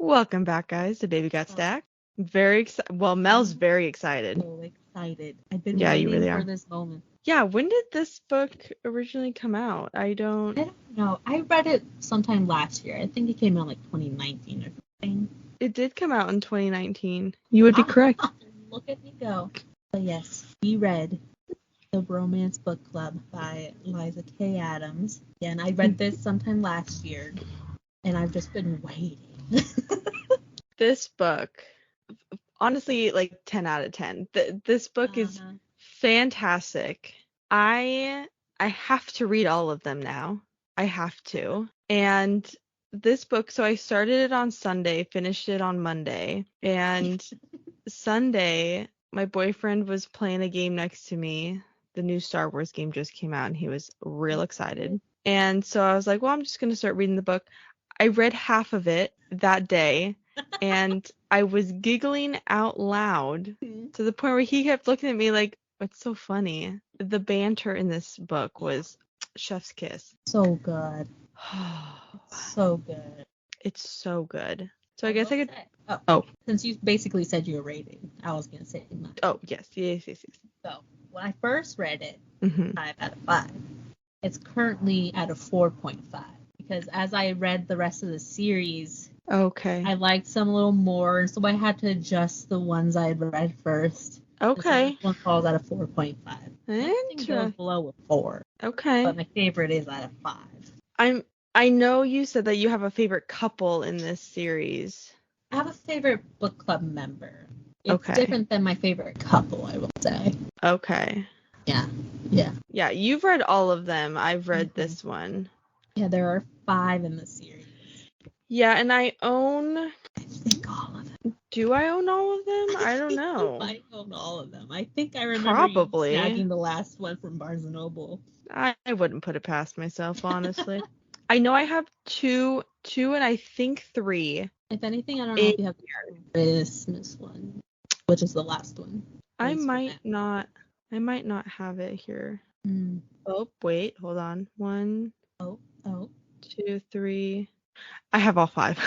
Welcome back, guys, to Baby Got Stacked. Very excited. Well, Mel's very excited. So excited. I've been Yeah, you waiting really for are. this moment. Yeah, when did this book originally come out? I don't know. I read it sometime last year. I think it came out like 2019 or something. It did come out in 2019. You would be correct. Look at me go. But yes, we read the Bromance Bookclub by Lyssa Kay Adams. Yeah, and I read this sometime last year, and I've just been waiting. This book, honestly, like 10 out of 10. This book is fantastic. I have to read all of them now. I have to. And this book, so I started it on Sunday, finished it on Monday, and Sunday, my boyfriend was playing a game next to me. The new Star Wars game just came out, and he was real excited. And so I was like, well, I'm just going to start reading the book. I read half of it that day, and I was giggling out loud to the point where he kept looking at me like, what's so funny? The banter in this book was chef's kiss. So good. So good. It's so good. So I guess I could... Oh, since you basically said your rating, I was going to say mine. Oh, yes. So when I first read it, 5 out of 5. It's currently at a 4.5 because as I read the rest of the series, I liked some a little more, so I had to adjust the ones I had read first. Okay. This one falls at a 4.5. Interesting. Goes below a 4. Okay. But my favorite is at a 5. I know you said that you have a favorite couple in this series. I have a favorite book club member. It's different than my favorite couple, I will say. Okay. Yeah. Yeah, you've read all of them. I've read this one. Yeah, there are 5 in the series. Yeah, and I think all of them. Do I own all of them? I don't know. I own all of them. I think I remember Probably. You snagging the last one from Barnes & Noble. I wouldn't put it past myself, honestly. I know I have two, and I think 3. If anything, I don't know if you have the Christmas one, which is the last one. I might not have it here. Oh, wait, hold on. 1, 2, 3. I have all 5.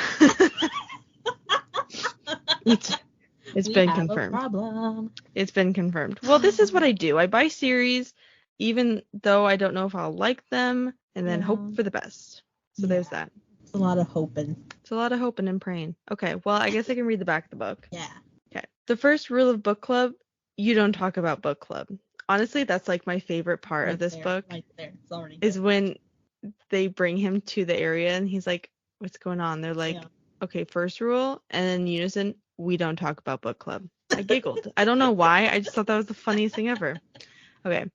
It's been confirmed. It's been confirmed. Well, this is what I do. I buy series, even though I don't know if I'll like them, and then hope for the best. So there's that. It's a lot of hoping. It's a lot of hoping and praying. Okay, well, I guess I can read the back of the book. Yeah. Okay. The first rule of book club, you don't talk about book club. Honestly, that's like my favorite part of this book. Right there. It's already is when they bring him to the area and he's like, what's going on? They're like, okay, first rule, and in unison, we don't talk about book club. I giggled. I don't know why. I just thought that was the funniest thing ever. Okay.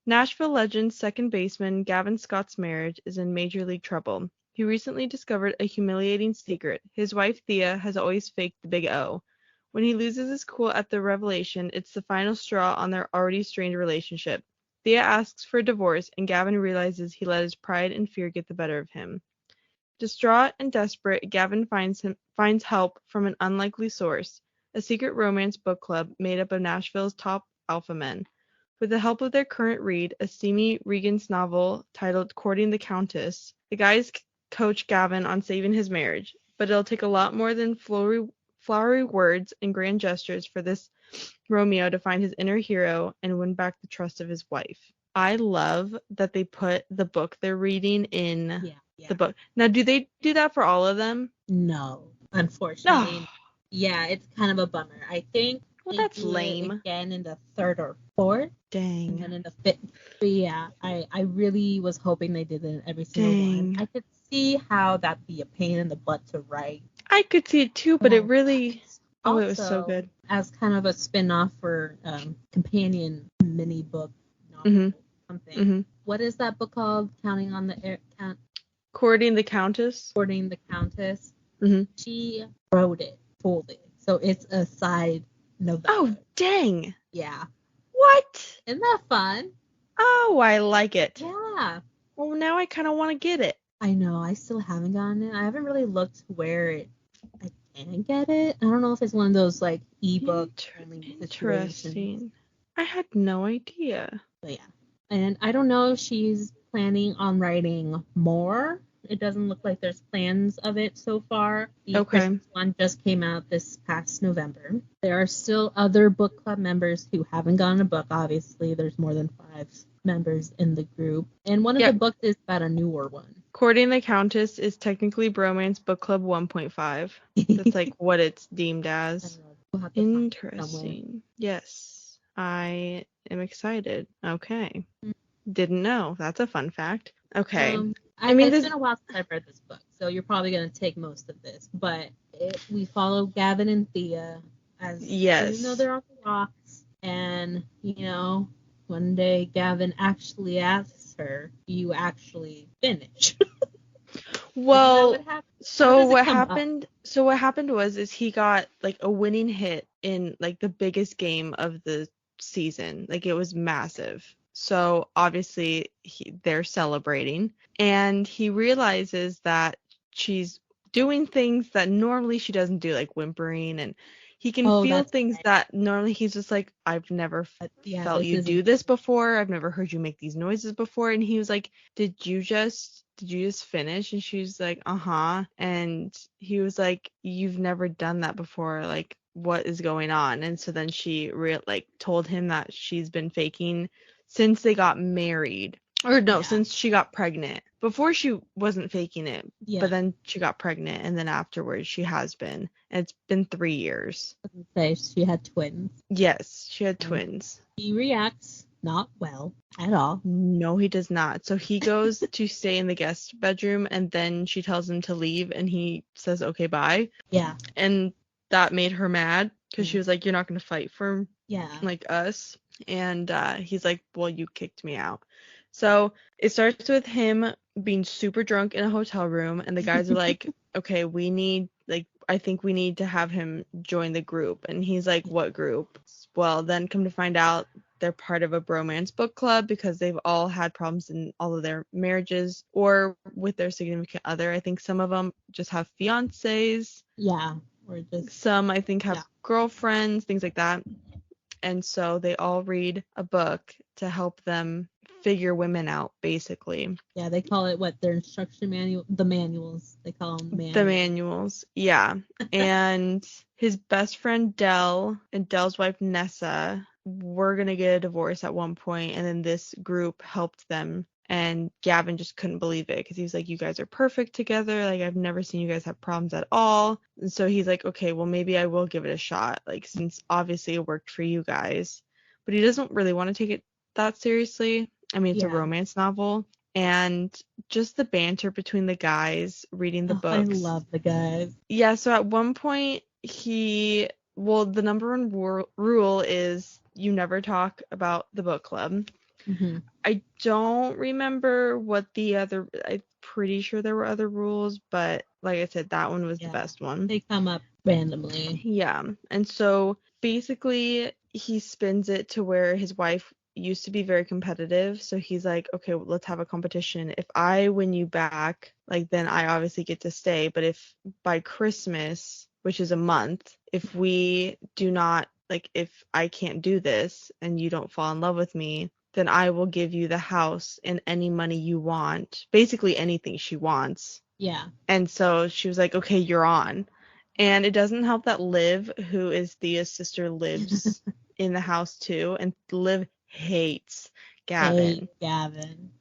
Nashville legend second baseman Gavin Scott's marriage is in major league trouble. He recently discovered a humiliating secret. His wife, Thea, has always faked the big O. When he loses his cool at the revelation, it's the final straw on their already strained relationship. Thea asks for a divorce, and Gavin realizes he let his pride and fear get the better of him. Distraught and desperate, Gavin finds help from an unlikely source, a secret romance book club made up of Nashville's top alpha men. With the help of their current read, a steamy Regan's novel titled Courting the Countess, the guys coach Gavin on saving his marriage, but it'll take a lot more than flowery words and grand gestures for this Romeo to find his inner hero and win back the trust of his wife. I love that they put the book they're reading in the book. Now, do they do that for all of them? No, unfortunately. No. Yeah, it's kind of a bummer. I think that's lame. Again in the 3rd or 4th. Dang. And then in the 5th. But yeah, I really was hoping they did it in every single one. I could see how that'd be a pain in the butt to write. I could see it too, but it really... Also, it was so good. As kind of a spin-off for companion mini book novel something. What is that book called? Counting on the air... Courting the Countess? Courting the Countess. She wrote it fully. So it's a side novella. Oh, dang. Yeah. What? Isn't that fun? Oh, I like it. Yeah. Well, now I kind of want to get it. I know. I still haven't gotten it. I haven't really looked where I can get it. I don't know if it's one of those like ebook Interesting. I had no idea. But yeah. And I don't know if she's planning on writing more It doesn't look like there's plans of it so far. The Okay. Christmas one just came out this past November. There are still other book club members who haven't gotten a book. Obviously, there's more than 5 members in the group. And one of the books is about a newer one. Courting the Countess is technically Bromance Bookclub 1.5. That's like what it's deemed as. We'll interesting. Yes. I am excited. Okay. Didn't know. That's a fun fact. Okay. I mean, it's been a while since I've read this book, so you're probably going to take most of this. But we follow Gavin and Thea as even though they're on the rocks, and one day Gavin actually asks her, "Do you actually finish?" Well, what happened was he got like a winning hit in like the biggest game of the season. Like it was massive. So obviously they're celebrating, and he realizes that she's doing things that normally she doesn't do, like whimpering, and he can feel things that normally he's just like, I've never felt you do this before. I've never heard you make these noises before. And he was like, did you just finish? And she's like, uh-huh. And he was like, you've never done that before. Like, what is going on? And so then she told him that she's been faking since they got married. Or no, since she got pregnant. Before she wasn't faking it, but then she got pregnant, and then afterwards she has been. And it's been 3 years. Okay, she had twins. Yes, she had twins. He reacts not well at all. No, he does not. So he goes to stay in the guest bedroom, and then she tells him to leave, and he says, okay, bye. Yeah. And that made her mad, because she was like, you're not going to fight for like us. And he's like, well, you kicked me out. So it starts with him being super drunk in a hotel room, and the guys are like, okay, I think we need to have him join the group. And he's like, what group? Well, then come to find out they're part of a bromance book club, because they've all had problems in all of their marriages or with their significant other. I think some of them just have fiancés. Yeah. Or just some, I think, have girlfriends, things like that. And so they all read a book to help them figure women out, basically. Yeah, they call it their instruction manual, the manuals. They call them manuals. The manuals, yeah. And his best friend Dell and Dell's wife Nessa were going to get a divorce at one point, and then this group helped them. And Gavin just couldn't believe it, because he was like, you guys are perfect together. Like, I've never seen you guys have problems at all. And so he's like, okay, well, maybe I will give it a shot, like, since obviously it worked for you guys. But he doesn't really want to take it that seriously. I mean, it's a romance novel. And just the banter between the guys reading the books. I love the guys. Yeah, so at one point, the number one rule is you never talk about the book club. Mm-hmm. I don't remember what I'm pretty sure there were other rules, but like I said, that one was the best one. They come up randomly. Yeah. And so basically he spins it to where his wife used to be very competitive. So he's like, okay, well, let's have a competition. If I win you back, like, then I obviously get to stay. But if by Christmas, which is a month, if we do not, like, if I can't do this and you don't fall in love with me, then I will give you the house and any money you want. Basically anything she wants. Yeah. And so she was like, okay, you're on. And it doesn't help that Liv, who is Thea's sister, lives in the house too. And Liv hates Gavin.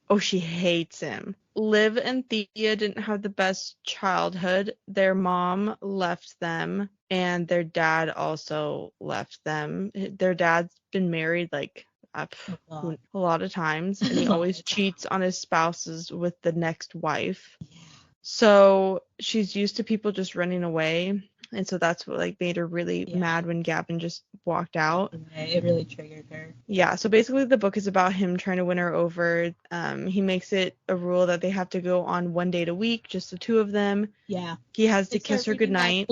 Oh, she hates him. Liv and Thea didn't have the best childhood. Their mom left them, and their dad also left them. Their dad's been married like a lot of times, and he always cheats on his spouses with the next wife. Yeah. So she's used to people just running away, and so that's what like made her really mad when Gavin just walked out. It really triggered her. Yeah, so basically the book is about him trying to win her over. He makes it a rule that they have to go on 1 date a week, just the two of them. Yeah. He has to kiss her goodnight.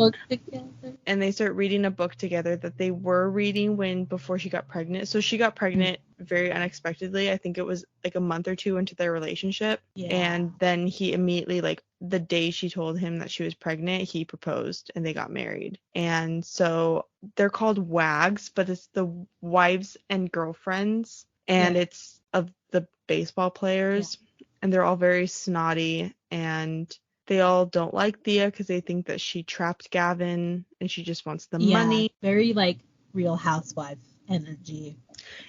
And they start reading a book together that they were reading before she got pregnant. So she got pregnant very unexpectedly. I think it was like a month or two into their relationship. Yeah. And then he immediately, like the day she told him that she was pregnant, he proposed and they got married. And so they're called WAGs, but it's the wives and girlfriends, and it's of the baseball players. and they're all very snotty, and they all don't like Thea because they think that she trapped Gavin and she just wants the money. Very like Real Housewife energy.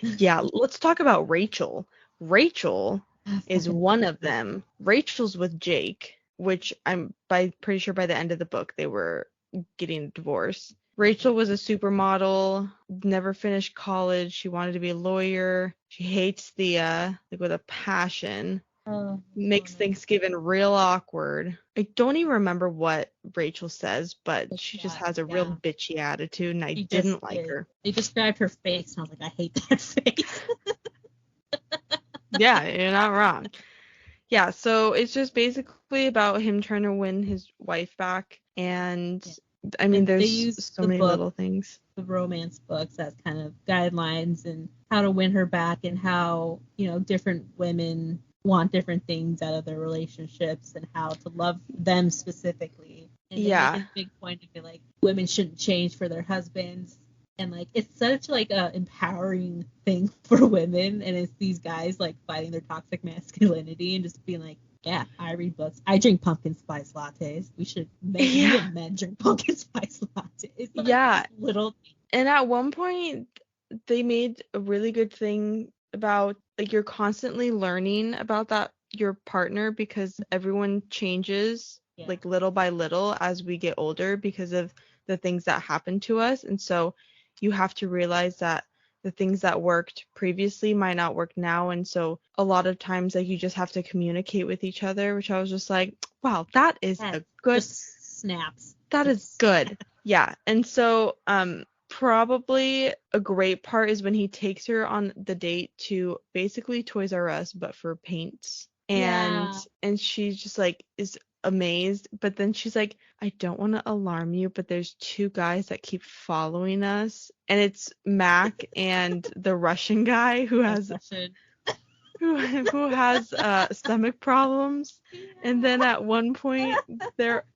Yeah, let's talk about Rachel. Rachel is one of them. Rachel's with Jake, which I'm pretty sure by the end of the book they were getting a divorce. Rachel was a supermodel, never finished college. She wanted to be a lawyer. She hates Thea, like with a passion. Makes Thanksgiving real awkward. I don't even remember what Rachel says, but she just has a real bitchy attitude, and I didn't like her. They described her face, and I was like, I hate that face. Yeah, you're not wrong. Yeah, so it's just basically about him trying to win his wife back, and I mean, there's so many little things. The romance books as kind of guidelines and how to win her back, and how, you know, different women want different things out of their relationships and how to love them specifically. And they make a big point of it, like, women shouldn't change for their husbands. And like, it's such like a empowering thing for women, and it's these guys like fighting their toxic masculinity and just being like, yeah, I read books. I drink pumpkin spice lattes. We should make men drink pumpkin spice lattes. Like, little things. And at one point, they made a really good thing about, like, you're constantly learning about your partner, because everyone changes like little by little as we get older because of the things that happen to us. And so you have to realize that the things that worked previously might not work now. And so a lot of times, like, you just have to communicate with each other, which I was just like, wow, that is a good snaps. That is good. Yeah. And so probably a great part is when he takes her on the date to basically Toys R Us, but for paints. And she just like is amazed, but then she's like, I don't want to alarm you, but there's two guys that keep following us, and it's Mac and the Russian guy who has stomach problems. And then at one point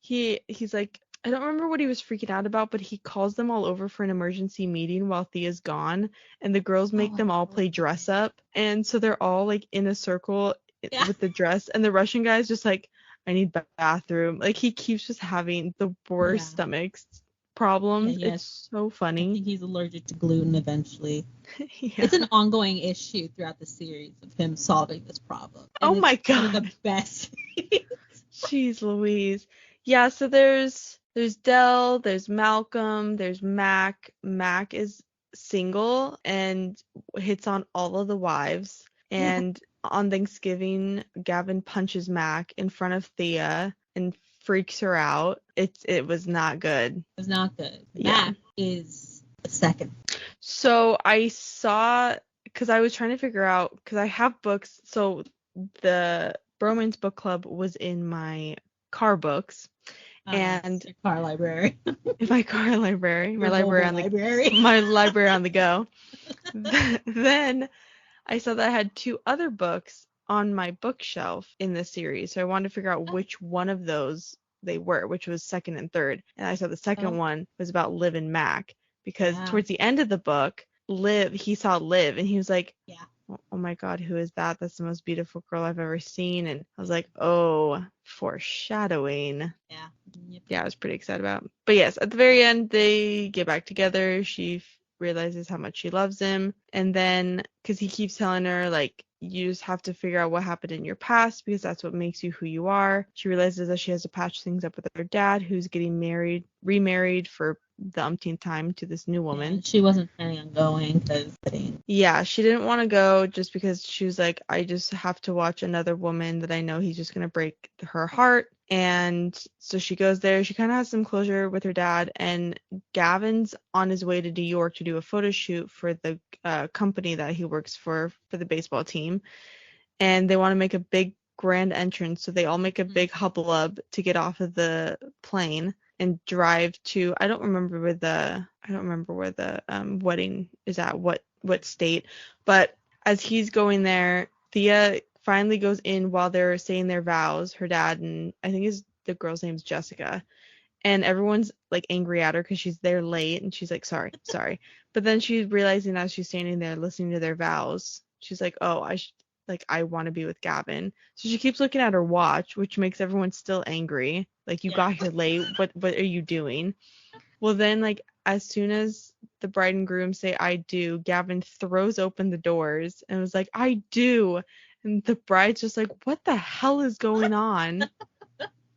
he's like, I don't remember what he was freaking out about, but he calls them all over for an emergency meeting while Thea's gone, and the girls make them all play dress up, and so they're all like in a circle with the dress, and the Russian guy's just like, I need bathroom. Like, he keeps just having the worst stomach problems. It's so funny. I think he's allergic to gluten eventually. It's an ongoing issue throughout the series of him solving this problem. And my God. One of the best. Jeez Louise. Yeah, so there's Dell, there's Malcolm, there's Mac. Mac is single and hits on all of the wives. And on Thanksgiving, Gavin punches Mac in front of Thea and freaks her out. It was not good. It was not good. Mac is the second. So I saw, because I was trying to figure out, because I have books. So the Bromance Bookclub was in my car books. And your car library. My car library. My library on my library on the go. Then I saw that I had two other books on my bookshelf in the series. So I wanted to figure out which one of those they were, which was second and third. And I saw the second one was about Liv and Mac, because towards the end of the book, he saw Liv and he was like, oh my God, who is that? That's the most beautiful girl I've ever seen. And I was like, oh, foreshadowing. Yeah, I was pretty excited about it. But yes, at the very end, they get back together. She realizes how much she loves him. And then, because he keeps telling her, like, you just have to figure out what happened in your past, because that's what makes you who you are. She realizes that she has to patch things up with her dad, who's getting remarried for the umpteenth time to this new woman. She wasn't planning on going she didn't want to go just because she was like, I just have to watch another woman that I know he's just going to break her heart. And so she goes there. She kind of has some closure with her dad, and Gavin's on his way to New York to do a photo shoot for the company that he works for the baseball team. And they want to make a big grand entrance, so they all make a big hubbub to get off of the plane and drive to, I don't remember where the wedding is at, what state, but as he's going there, Thea finally goes in while they're saying their vows, her dad, and I think the girl's name's Jessica, and everyone's like angry at her because she's there late, and she's like, sorry. But then she's realizing as she's standing there listening to their vows, she's like, oh, like, I want to be with Gavin. So she keeps looking at her watch, which makes everyone still angry. Like, you got here late. What are you doing? Well, then, like, as soon as the bride and groom say, I do, Gavin throws open the doors and was like, I do. And the bride's just like, what the hell is going on?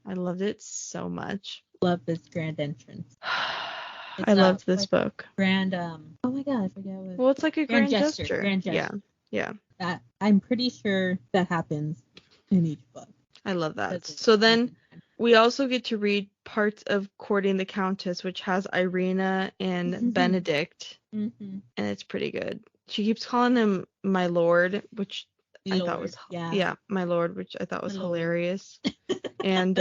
I loved it so much. Love this grand entrance. I loved this book. Grand, oh my God, I forget what. Well, it's like a grand gesture. Grand gesture. Yeah. That, I'm pretty sure that happens in each book. I love that. So then we also get to read parts of Courting the Countess, which has Irina and Benedict, and it's pretty good. She keeps calling him my lord, which I thought was my lord, which I thought was hilarious. And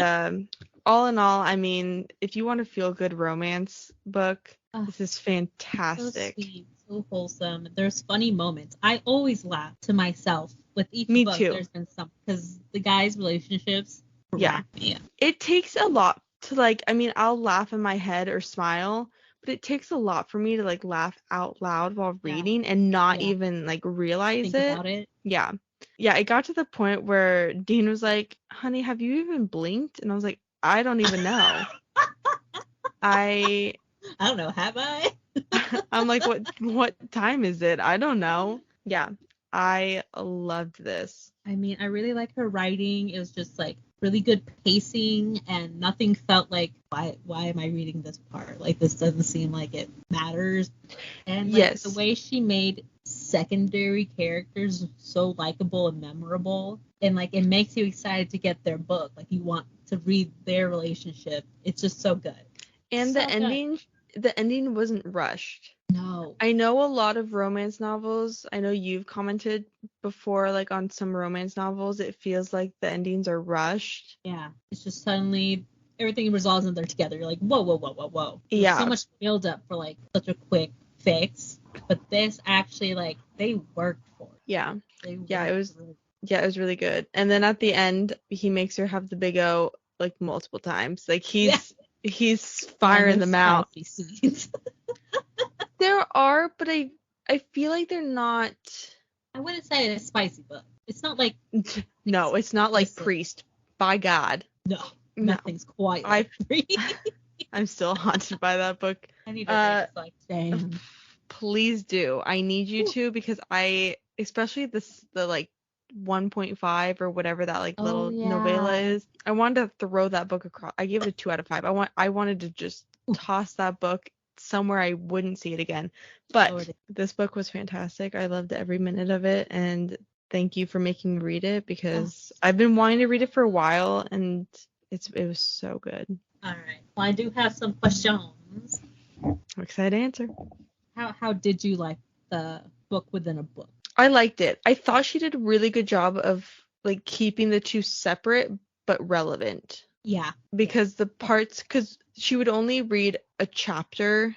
all in all, I mean, if you want a feel-good romance book, this is fantastic. So sweet, so wholesome. There's funny moments. I always laugh to myself with each Me book. too. There's been some, because the guys' relationships. Yeah. It takes a lot to, like, I mean, I'll laugh in my head or smile, but it takes a lot for me to, like, laugh out loud while reading and not even, like, realize Think about it. Yeah. Yeah, it got to the point where Dean was like, honey, have you even blinked? And I was like, I don't even know. I don't know, have I? I'm like, what time is it? I don't know. Yeah, I loved this. I mean, I really like her writing. It was just, like, really good pacing, and nothing felt like, why am I reading this part? Like, this doesn't seem like it matters. And, like, the way she made secondary characters so likable and memorable, and, like, it makes you excited to get their book. Like, you want to read their relationship. It's just so good. And so the ending wasn't rushed. No. I know a lot of romance novels, I know you've commented before, like, on some romance novels, it feels like the endings are rushed. Yeah. It's just suddenly everything resolves and they're together. You're like, whoa. Yeah. There's so much build up for, like, such a quick fix. But this actually, like, they worked for it. Yeah. It was really good. And then at the end, he makes her have the big O, like, multiple times. Like, he's firing them out. There are, but I feel like they're not. I wouldn't say it's a spicy book. It's not like. No, it's not like Priest. By God. No, nothing's quite like Priest. I'm still haunted by that book. I need to like, damn. Please do. I need you to, because especially the like 1.5 or whatever that, like, little novella is. I wanted to throw that book across. I gave it a 2 out of 5. I wanted to just toss that book somewhere I wouldn't see it again. But this book was fantastic. I loved every minute of it, and thank you for making me read it, because I've been wanting to read it for a while, and it was so good. All right. Well, I do have some questions. I'm excited to answer. How did you like the book within a book? I liked it. I thought she did a really good job of, like, keeping the two separate but relevant. Yeah. Because because she would only read a chapter,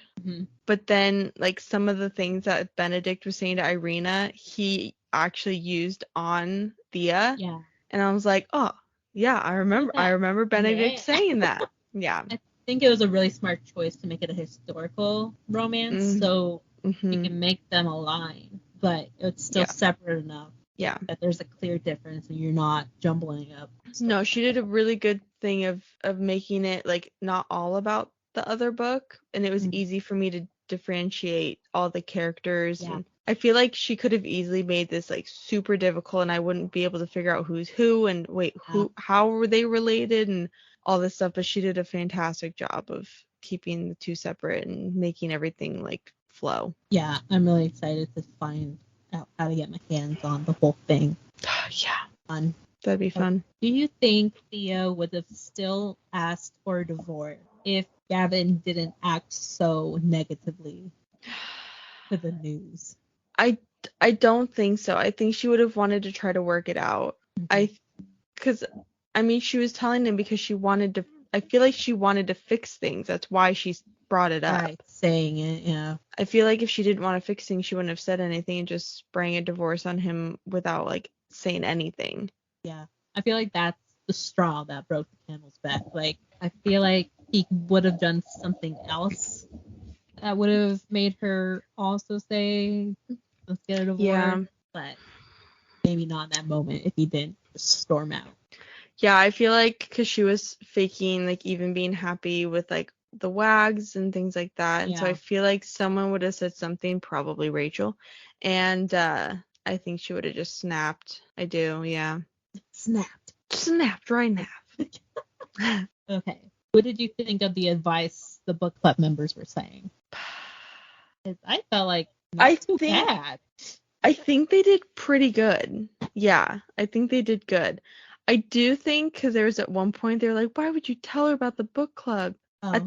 but then, like, some of the things that Benedict was saying to Irina, he actually used on Thea. Yeah. And I was like, oh, yeah, I remember Benedict saying that. Yeah. I think it was a really smart choice to make it a historical romance, so you can make them align, but it's still separate enough. Yeah. That there's a clear difference and you're not jumbling up. No, she did a really good thing of making it, like, not all about the other book, and it was easy for me to differentiate all the characters. Yeah. And I feel like she could have easily made this, like, super difficult, and I wouldn't be able to figure out who's who and how were they related and all this stuff, but she did a fantastic job of keeping the two separate and making everything, like, flow. Yeah, I'm really excited to find out how to get my hands on the whole thing. Yeah. Fun. That'd be fun. Do you think Theo would have still asked for a divorce if Gavin didn't act so negatively to the news? I don't think so. I think she would have wanted to try to work it out. Because she was telling him because she wanted to. I feel like she wanted to fix things. That's why she brought it up. Right, saying it, yeah. I feel like if she didn't want to fix things, she wouldn't have said anything and just sprang a divorce on him without, like, saying anything. Yeah, I feel like that's the straw that broke the camel's back. Like, I feel like he would have done something else that would have made her also say, let's get a divorce. Yeah. But maybe not in that moment if he didn't storm out. Yeah, I feel like because she was faking, like, even being happy with, like, the wags and things like that. And so I feel like someone would have said something, probably Rachel. And I think she would have just snapped. I do, yeah. Snapped right now. Okay. What did you think of the advice the book club members were saying? I felt like not too bad. I think they did pretty good. Yeah, I think they did good. I do think, because there was at one point they were like, why would you tell her about the book club? Oh, at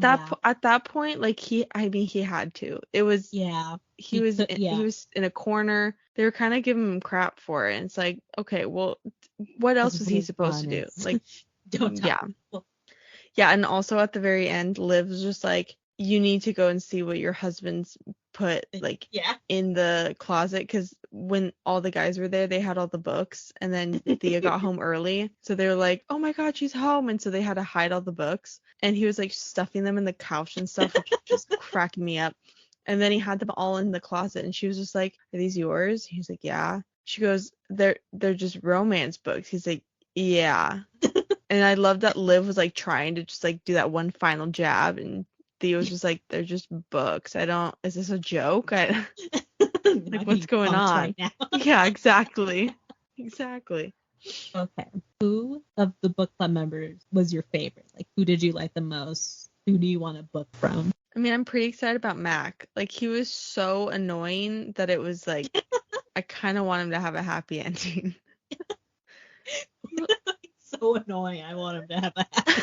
that point, like, he had to. It was, he was in a corner. They were kind of giving him crap for it. And it's like, okay, well, what else was he supposed to do? Like, don't talk. Yeah, and also at the very end, Liv was just like, you need to go and see what your husband's put, like, in the closet, because when all the guys were there, they had all the books, and then Thea got home early, so they were like, oh my god, she's home, and so they had to hide all the books, and he was like stuffing them in the couch and stuff, which was just cracking me up. And then he had them all in the closet, and she was just like, are these yours? He's like, yeah. She goes, they're just romance books. He's like, yeah. And I love that Liv was like trying to just like do that one final jab, and Theo was just like, they're just books. Is this a joke? Like, what's going on? Right now. Yeah, exactly. Exactly. Okay. Who of the book club members was your favorite? Like, who did you like the most? Who do you want a book from? I mean, I'm pretty excited about Mac. Like, he was so annoying that it was like, I kind of want him to have a happy ending. So annoying. I want him to have a happy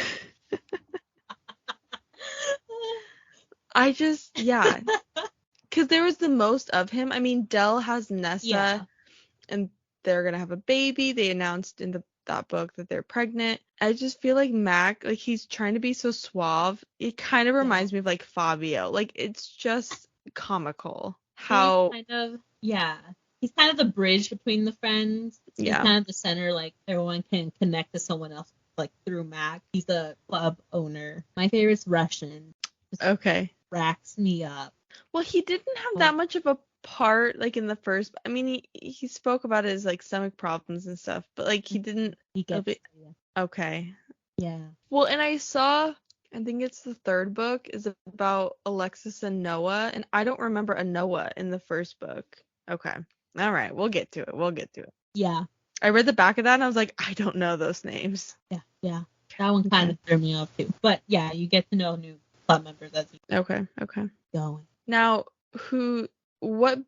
yeah. Because there was the most of him. I mean, Dell has Nessa, and they're going to have a baby. They announced in that book that they're pregnant. I just feel like Mac, like, he's trying to be so suave. It kind of reminds me of, like, Fabio. Like, it's just comical. How... He's kind of the bridge between the friends. He's kind of the center, like, everyone can connect to someone else, like, through Mac. He's the club owner. My favorite's Russian. Okay. Cracks me up. Well, he didn't have that much of a part, like, in the first. I mean, he spoke about his, like, stomach problems and stuff, but, like, he didn't. Okay. Yeah. Well, and I think it's the third book is about Alexis and Noah, and I don't remember a Noah in the first book. Okay. All right, we'll get to it. Yeah. I read the back of that and I was like, I don't know those names. Yeah. That one kind of threw me off too. But yeah, you get to know new club members as you Okay. going. Now, what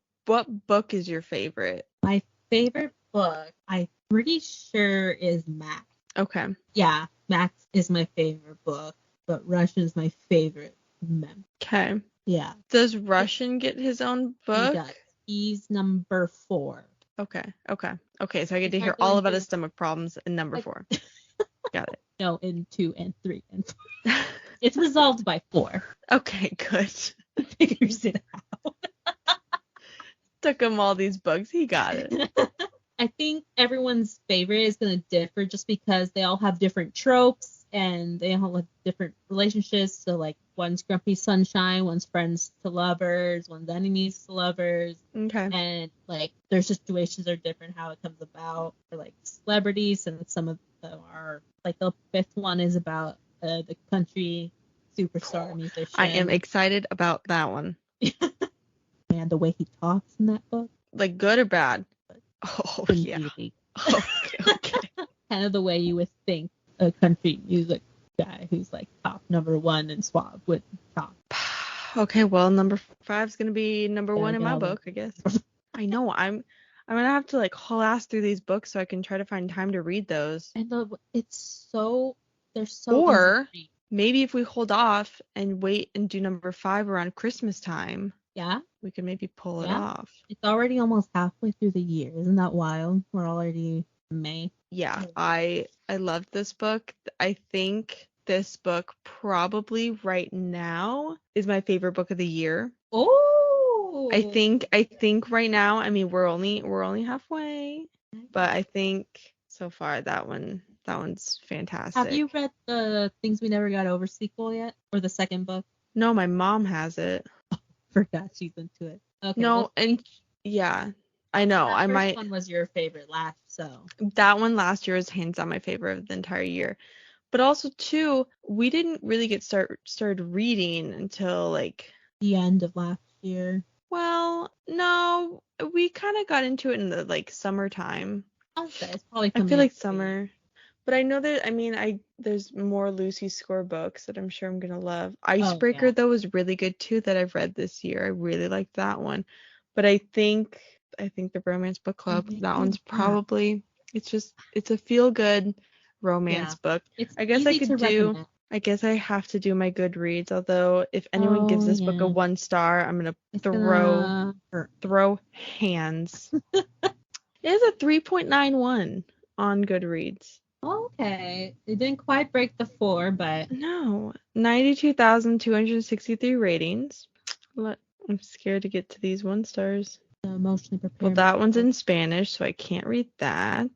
book is your favorite? My favorite book, I'm pretty sure, is Max. Okay. Yeah, Max is my favorite book, but Russian is my favorite member. Okay. Yeah. Does Russian get his own book? He does. He's number 4. Okay, so I get to hear all about his stomach problems in number 4. Got it. No, in 2 and 3 and 4. It's resolved by 4. Okay, good. Figures it out. Took him all these books. He got it. I think everyone's favorite is going to differ just because they all have different tropes and they all have different relationships. So, like, one's grumpy sunshine, one's friends to lovers, one's enemies to lovers. Okay. And, like, their situations are different, how it comes about. For, like, celebrities, and some of them are, like, the 5th one is about the country superstar musician. I am excited about that one. And the way he talks in that book. Like, good or bad? Oh, yeah. Okay. Kind of the way you would think a country music guy who's like top number 1 and suave would talk. Okay, well, number 5 is gonna be number 1 in my book, I guess. I know. I'm gonna have to, like, haul ass through these books so I can try to find time to read those. And they're so. Or maybe if we hold off and wait and do number 5 around Christmas time. Yeah. We could maybe pull it off. It's already almost halfway through the year. Isn't that wild? We're already in May. Yeah, I loved this book. I think this book probably right now is my favorite book of the year. Oh. I think right now, I mean, we're only halfway, but I think so far that one's fantastic. Have you read the Things We Never Got Over sequel yet, or the second book? No, my mom has it. Forgot she's into it. Okay. No, and yeah, I know. That I first might. one was your favorite last So that one last year was hands down my favorite of the entire year. But also too, we didn't really get started reading until like the end of last year. Well, no, we kind of got into it in the like summertime. I'll say it's probably. I feel like summer, but I know that there's more Lucy Score books that I'm sure I'm gonna love. Icebreaker though was really good too that I've read this year. I really liked that one, but I think the Bromance Bookclub, that one's probably it's a feel good romance book. It's I guess easy I could to do. recommend. I guess I have to do my Goodreads. Although if anyone gives this book a 1 star, I'm gonna throw hands. It has a 3.91 on Goodreads. Okay, it didn't quite break the 4, but no, 92,263 ratings. I'm scared to get to these 1 stars. Emotionally prepared. Well, that one's in Spanish, so I can't read that.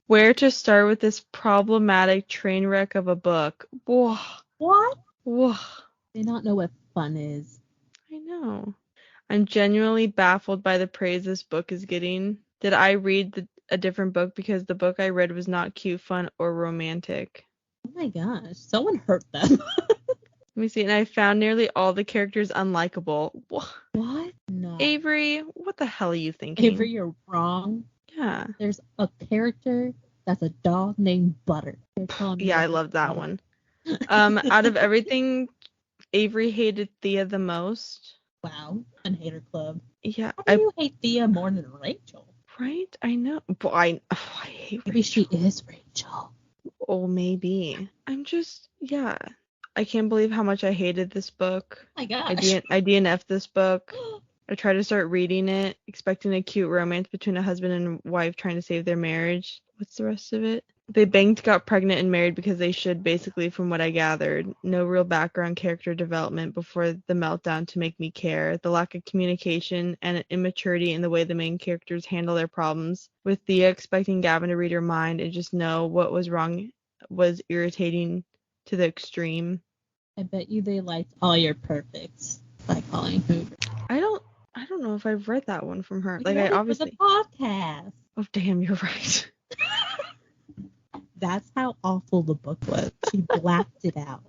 Where to start with this problematic train wreck of a book? Whoa. What? Whoa. They don't know what fun is. I know. I'm genuinely baffled by the praise this book is getting. Did I read a different book because the book I read was not cute, fun, or romantic? Oh my gosh, someone hurt them. Let me see. And I found nearly all the characters unlikable. What? No. Avery, what the hell are you thinking? Avery, you're wrong. Yeah. There's a character that's a dog named Butter. Yeah, I love that one. Out of everything, Avery hated Thea the most. Wow, an hater club. Yeah. How do you hate Thea more than Rachel? Right? I know. But I hate Maybe Rachel. She is Rachel. Oh, maybe. Yeah. I can't believe how much I hated this book. Oh my gosh. I DNF'd this book. I tried to start reading it, expecting a cute romance between a husband and wife trying to save their marriage. What's the rest of it? They banged, got pregnant, and married because they should, basically, from what I gathered. No real background character development before the meltdown to make me care. The lack of communication and immaturity in the way the main characters handle their problems. With Thea expecting Gavin to read her mind and just know what was wrong was irritating to the extreme. I bet you they liked All Your Perfects by Colleen Hoover. I don't know if I've read that one from her. I obviously for the podcast. Oh damn, you're right. That's how awful the book was. She blacked it out.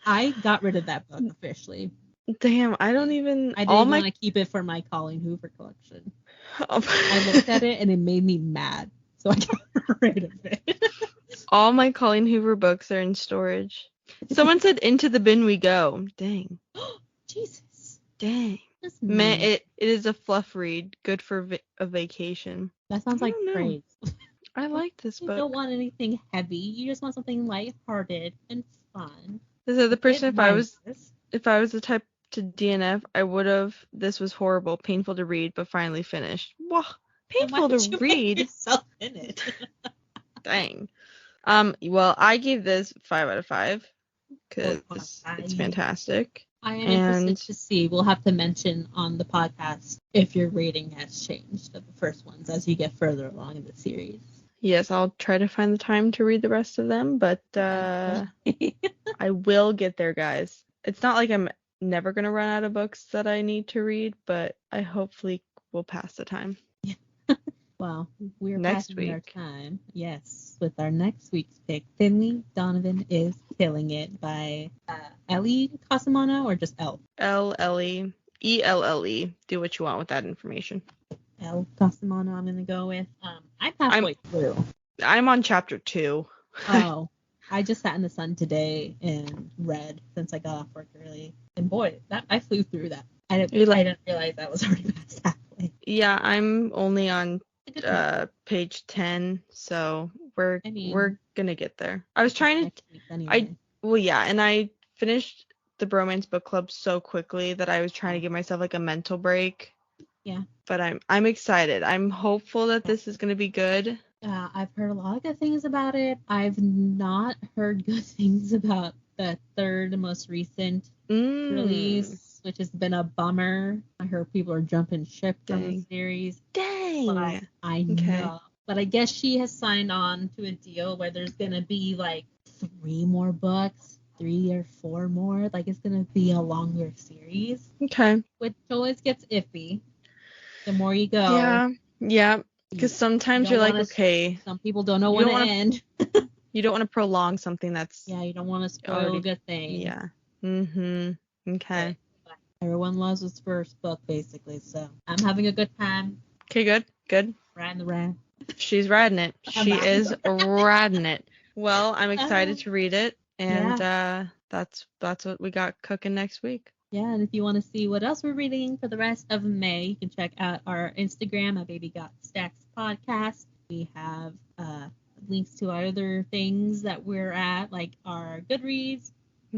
I got rid of that book officially. Damn, I didn't want to keep it for my Colleen Hoover collection. I looked at it and it made me mad, so I got rid of it. All my Colleen Hoover books are in storage. Someone said Into the Bin We Go. Dang. Jesus. Dang. Man, it is a fluff read. Good for a vacation. That sounds like praise. I like this book. You don't want anything heavy. You just want something lighthearted and fun. This is the person. If I was the type to DNF, I would have. This was horrible, painful to read, but finally finished. Wow, painful to read. Yourself in it. Dang. Well, I gave this 5 out of 5 because it's fantastic. I am interested to see. We'll have to mention on the podcast if your rating has changed of the first ones as you get further along in the series. Yes, I'll try to find the time to read the rest of them, but I will get there, guys. It's not like I'm never going to run out of books that I need to read, but I hopefully will pass the time. Well, we're passing our time. Yes, with our next week's pick, Finley Donovan is Killing It by Ellie Cosimano or just Elle? Ellie. E-L-L-E. Do what you want with that information. Elle Cosimano I'm going to go with. I'm halfway through. I'm on chapter 2. Oh, I just sat in the sun today and read since I got off work early. And boy, I flew through that. I didn't realize I was already past halfway. Yeah, I'm only on page 10, so we're gonna get there. I was trying to anyway. And I finished the Bromance Bookclub so quickly that I was trying to give myself like a mental break. Yeah. But I'm excited. I'm hopeful that this is gonna be good. I've heard a lot of good things about it. I've not heard good things about the third most recent release, which has been a bummer. I heard people are jumping ship from the series. Dang. But I know. But I guess she has signed on to a deal where there's going to be like 3 more books, 3 or 4 more. Like it's going to be a longer series. Okay. Which always gets iffy. the more you go. Yeah. Yeah. Because sometimes you're like, okay. Some people don't know when to end. You don't want to prolong something that's. Yeah, you don't want to spoil a good thing. Yeah. Okay. But everyone loves his first book, basically. So I'm having a good time. Okay, good. Riding the ride. She's riding it. She is riding it. Well, I'm excited to read it, and that's what we got cooking next week. Yeah, and if you want to see what else we're reading for the rest of May, you can check out our Instagram at Baby Got Stacks Podcast. We have links to our other things that we're at, like our Goodreads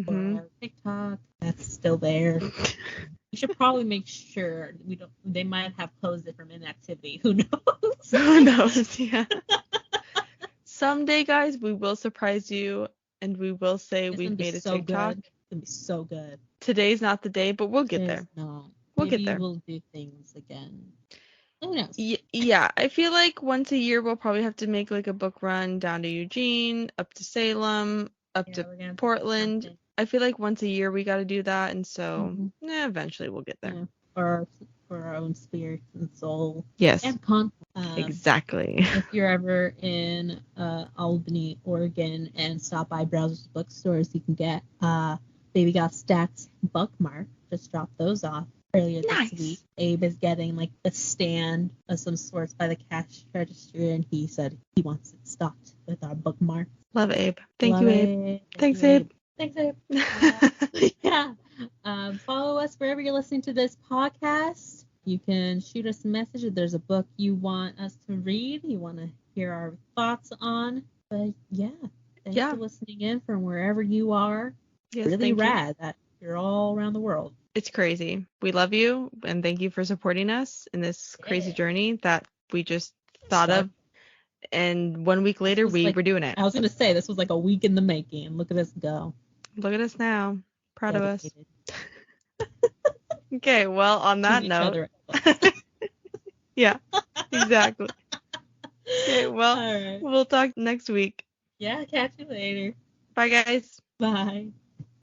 or our TikTok. That's still there. We should probably make sure we don't. They might have closed it from inactivity. Who knows? Who knows? Yeah. Someday, guys, we will surprise you, and we will say we've made a TikTok. Good. It's gonna be so good. Today's not the day, but we'll get there. No, we'll get there. We'll do things again. Who knows? Yeah, I feel like once a year we'll probably have to make like a book run down to Eugene, up to Salem, up to Portland. I feel like once a year we got to do that, and so eventually we'll get there. Yeah. For our own spirit and soul. Yes. And content. Exactly. If you're ever in Albany, Oregon, and stop by Browser's bookstores, you can get Baby Got Stacks bookmark. Just dropped those off earlier this week. Abe is getting like a stand of some sorts by the cash register, and he said he wants it stocked with our bookmark. Love Abe. Thank you, Abe. Thanks, Abe. Thanks, Abe. Yeah. Follow us wherever you're listening to this podcast. You can shoot us a message if there's a book you want us to read, you want to hear our thoughts on. But thanks for listening in from wherever you are. Yes, really rad that you're all around the world. It's crazy. We love you, and thank you for supporting us in this crazy journey that we just thought of. And 1 week later, we were doing it. I was going to say, this was like a week in the making. Look at us go. Look at us now. Proud of us. Okay, well, on that note. Yeah, exactly. Okay, well, we'll talk next week. Yeah, catch you later. Bye, guys. Bye.